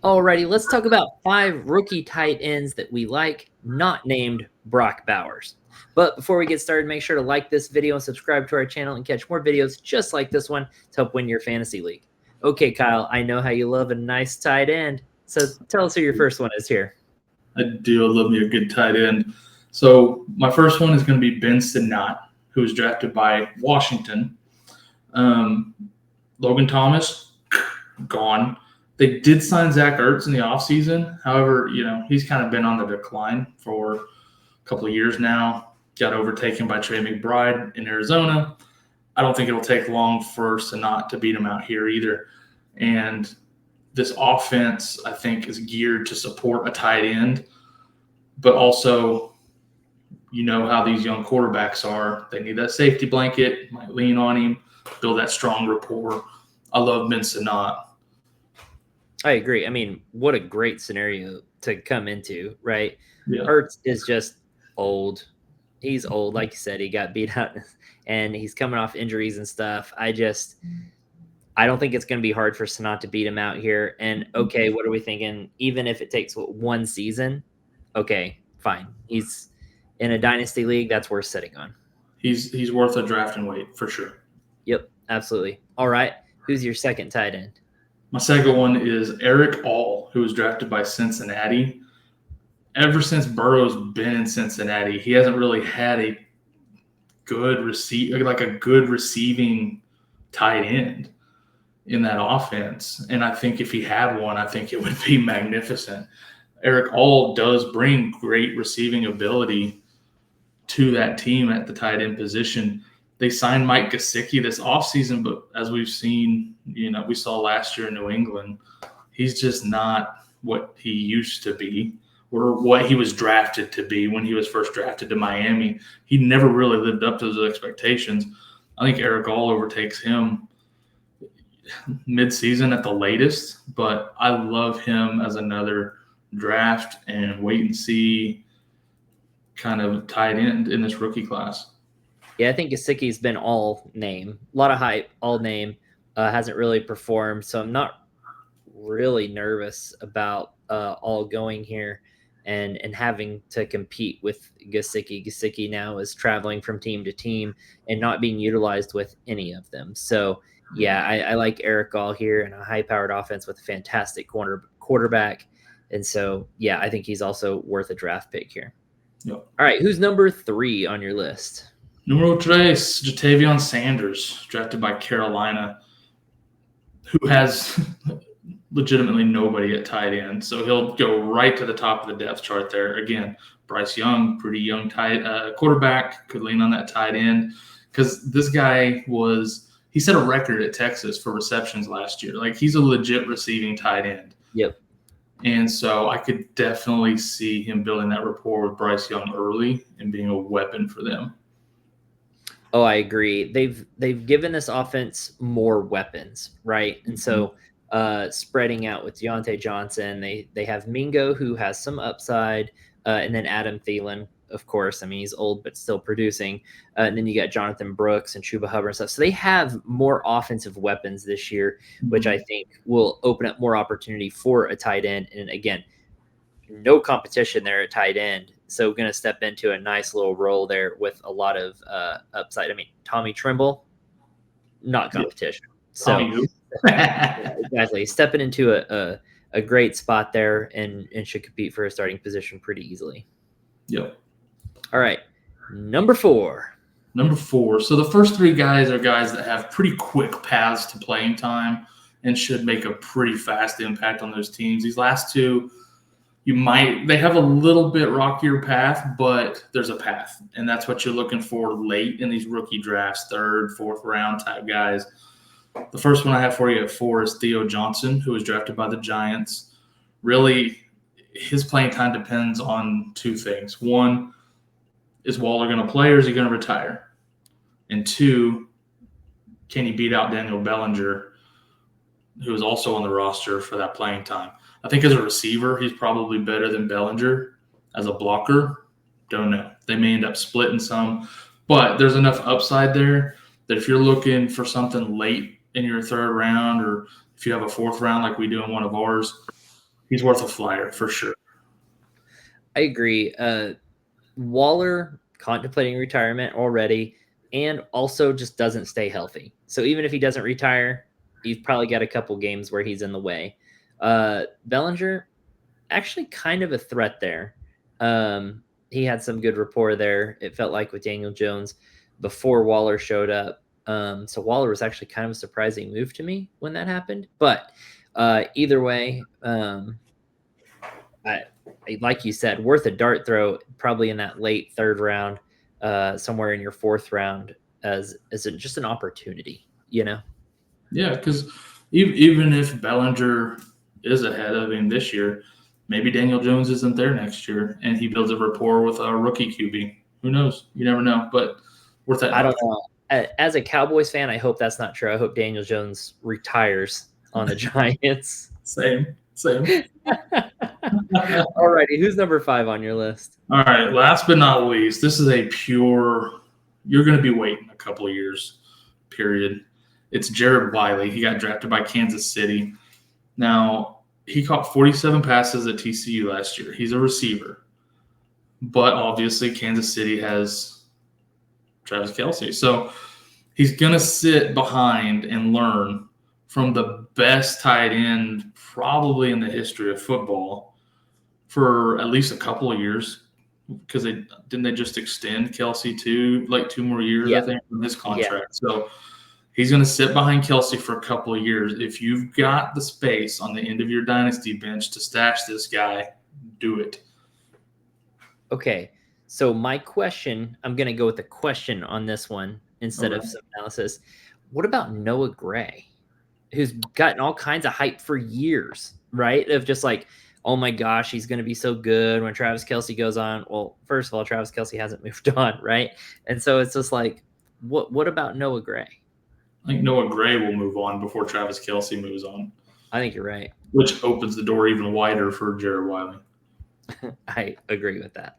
Alrighty, let's talk about 5 rookie tight ends that we like, not named Brock Bowers. But before we get started, make sure to like this video and subscribe to our channel and catch more videos just like this one to help win your fantasy league. Okay, Kyle, I know how you love a nice tight end, so tell us who your first one is here. I do love me a good tight end. So my first one is going to be Ben Sinnott, who was drafted by Washington. Logan Thomas, gone. They did sign Zach Ertz in the offseason. However, he's kind of been on the decline for a couple of years now. Got overtaken by Trey McBride in Arizona. I don't think it'll take long for Sinnott to beat him out here either. And this offense, I think, is geared to support a tight end, but also, you know how these young quarterbacks are. They need that safety blanket, might lean on him, build that strong rapport. I love Ben Sinnott. I agree. I mean, what a great scenario to come into, right? Yeah. Ertz is just old. He's old. Like you said, he got beat out and he's coming off injuries and stuff. I don't think it's going to be hard for Sinnott to beat him out here. And okay, what are we thinking? Even if it takes one season, okay, fine. He's in a dynasty league. That's worth sitting on. He's worth a draft and wait for sure. Yep, absolutely. All right. Who's your second tight end? My second one is Erick All, who was drafted by Cincinnati. Ever since Burrow's been in Cincinnati, he hasn't really had a good receiving tight end in that offense. And I think if he had one, I think it would be magnificent. Erick All does bring great receiving ability to that team at the tight end position. They signed Mike Gesicki this offseason, but as we've seen, we saw last year in New England, he's just not what he used to be or what he was drafted to be when he was first drafted to Miami. He never really lived up to those expectations. I think Erick All overtakes him mid-season at the latest, but I love him as another draft and wait and see kind of tight end in this rookie class. Yeah, I think Gesicki's been all name. A lot of hype, all name. Hasn't really performed, so I'm not really nervous about all going here and having to compete with Gesicki. Gesicki now is traveling from team to team and not being utilized with any of them. So, yeah, I like Erick All here in a high-powered offense with a fantastic quarterback. And so, yeah, I think he's also worth a draft pick here. Yep. All right, who's number 3 on your list? Numero 3, Ja'Tavion Sanders, drafted by Carolina, who has legitimately nobody at tight end. So he'll go right to the top of the depth chart there. Again, Bryce Young, pretty young quarterback, could lean on that tight end because this guy he set a record at Texas for receptions last year. Like, he's a legit receiving tight end. Yep. And so I could definitely see him building that rapport with Bryce Young early and being a weapon for them. Oh, I agree. They've given this offense more weapons, right? And so spreading out with Deontay Johnson, they have Mingo, who has some upside, and then Adam Thielen, of course. I mean, he's old but still producing. And then you got Jonathan Brooks and Chuba Hubbard and stuff. So they have more offensive weapons this year, which I think will open up more opportunity for a tight end. And again, no competition there at tight end. So going to step into a nice little role there with a lot of upside. I mean, Tommy Tremble, not competition. So exactly, stepping into a great spot there and should compete for a starting position pretty easily. Yep. All right, number 4. So the first 3 guys are guys that have pretty quick paths to playing time and should make a pretty fast impact on those teams. These last 2, they have a little bit rockier path, but there's a path, and that's what you're looking for late in these rookie drafts, 3rd, 4th round type guys. The first one I have for you at 4 is Theo Johnson, who was drafted by the Giants. Really, his playing time depends on 2 things. 1, is Waller going to play or is he going to retire? And 2, can he beat out Daniel Bellinger, who is also on the roster for that playing time? I think as a receiver, he's probably better than Bellinger. As a blocker, don't know. They may end up splitting some, but there's enough upside there that if you're looking for something late in your 3rd round, or if you have a 4th round like we do in one of ours, He's worth a flyer for sure. I agree. Waller contemplating retirement already, and also just doesn't stay healthy. So even if he doesn't retire, he's probably got a couple games where he's in the way. Bellinger, actually kind of a threat there. He had some good rapport there, it felt like, with Daniel Jones before Waller showed up. So Waller was actually kind of a surprising move to me when that happened. But either way, like you said, worth a dart throw, probably in that late third round, somewhere in your fourth round, as just an opportunity, you know? Yeah, because even if Bellinger is ahead of him this year, maybe Daniel Jones isn't there next year, and he builds a rapport with a rookie QB. Who knows? You never know. But worth that. I don't know. As a Cowboys fan, I hope that's not true. I hope Daniel Jones retires on the Giants. Same. All righty. Who's number 5 on your list? All right. Last but not least, this is a pure, you're going to be waiting a couple of years, period. It's Jared Wiley. He got drafted by Kansas City. Now, he caught 47 passes at TCU last year. He's a receiver. But obviously, Kansas City has Travis Kelce. So he's going to sit behind and learn from the best tight end probably in the history of football for at least a couple of years, because didn't they just extend Kelce to 2 more years, I think, from his contract. So he's going to sit behind Kelce for a couple of years. If you've got the space on the end of your dynasty bench to stash this guy, do it. Okay. So my question, I'm going to go with the question on this one instead of some analysis. What about Noah Gray, who's gotten all kinds of hype for years, right? Of just like, oh my gosh, he's going to be so good when Travis Kelce goes on. Well, first of all, Travis Kelce hasn't moved on, right? And so it's just like, what about Noah Gray? I think Noah Gray will move on before Travis Kelce moves on. I think you're right. Which opens the door even wider for Jared Wiley. I agree with that.